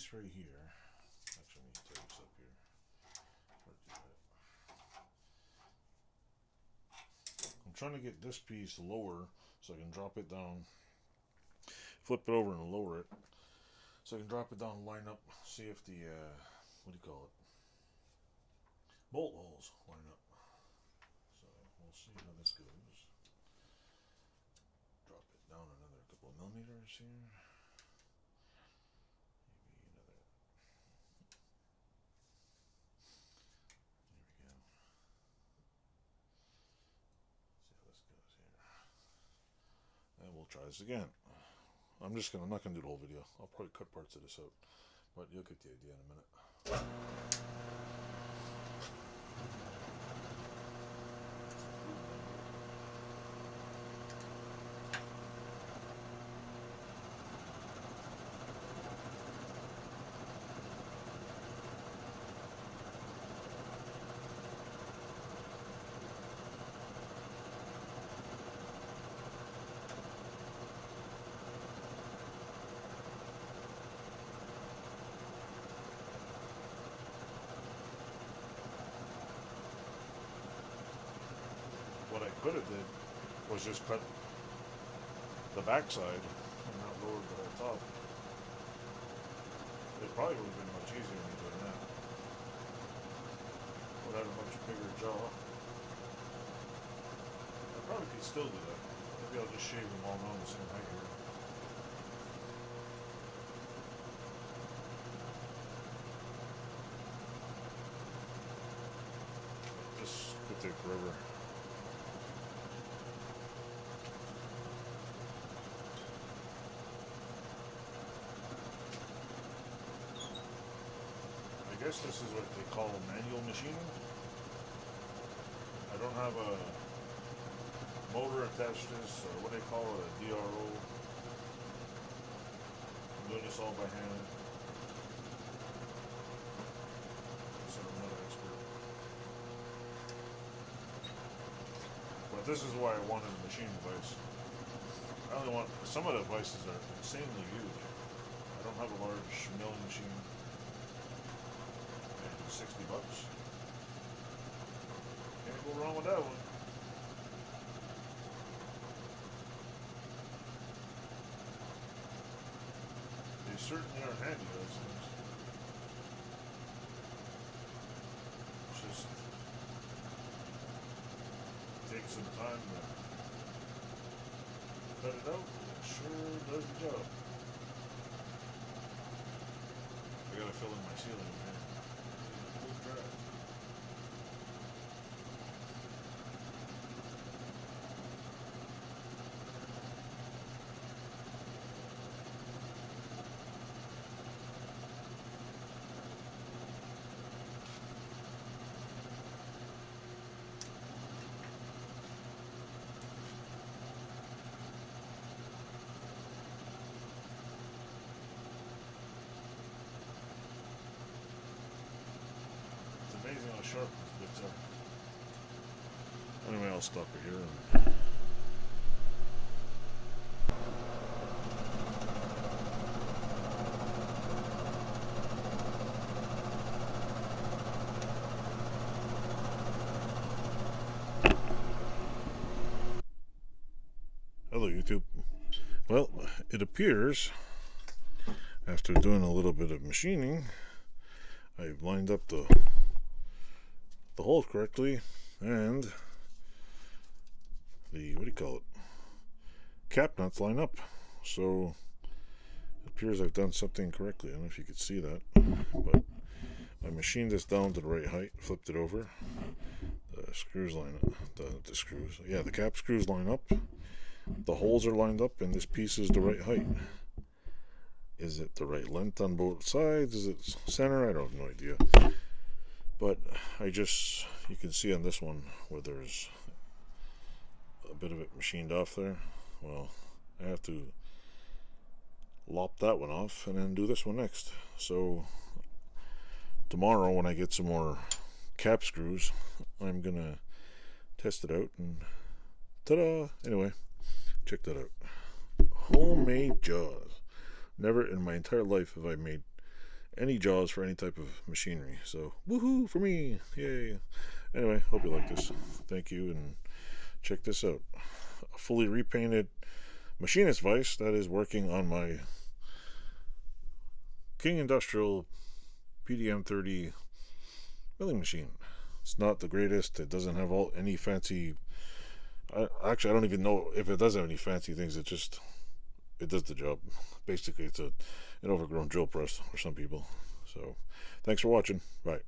piece right here. Actually, let me tie this up here. I'm trying to get this piece lower so I can drop it down, flip it over and lower it, so I can drop it down, line up, see if the what do you call it? Bolt holes line up. So we'll see how this goes. Drop it down another couple of millimeters here. Maybe another. There we go. See how this goes here. And we'll try this again. I'm not gonna do the whole video. I'll probably cut parts of this out, but you'll get the idea in a minute. What I could have did was just cut the backside and not lower the whole top. It probably would have been much easier than doing that. Would have a much bigger jaw. I probably could still do that. Maybe I'll just shave them all down the same height here. This could take forever. I guess this is what they call manual machining. I don't have a motor attached to this, or what they call it, a DRO. I'm doing this all by hand. So I'm not an expert. But this is why I wanted a machine device. I only want, some of the devices are insanely huge. I don't have a large milling machine. $60. Can't go wrong with that one. They certainly are handy, those things. It's just take some time to cut it out, and it sure does the job. I gotta fill in my ceiling here. Amazing how sharp these bits are. Anyway, I'll stop it here. Hello, YouTube. Well, it appears after doing a little bit of machining, I've lined up the holes correctly, and the, what do you call it, cap nuts line up. So it appears I've done something correctly. I don't know if you could see that, but I machined this down to the right height, flipped it over. The screws line up, the screws, yeah, the cap screws line up. The holes are lined up, and this piece is the right height. Is it the right length on both sides? Is it center? I don't have no idea. But you can see on this one where there's a bit of it machined off there. Well, I have to lop that one off and then do this one next. So tomorrow when I get some more cap screws, I'm gonna test it out and ta-da! Anyway, check that out. Homemade jaws. Never in my entire life have I made any jaws for any type of machinery. So woohoo for me, yay. Anyway, hope you like this. Thank you, and check this out. A fully repainted Machinist vise that is working on my King Industrial PDM 30 milling machine. It's not the greatest. It doesn't have any fancy. Actually, I don't even know if it does have any fancy things. It does the job. Basically, it's an overgrown drill press for some people. So, thanks for watching. Bye.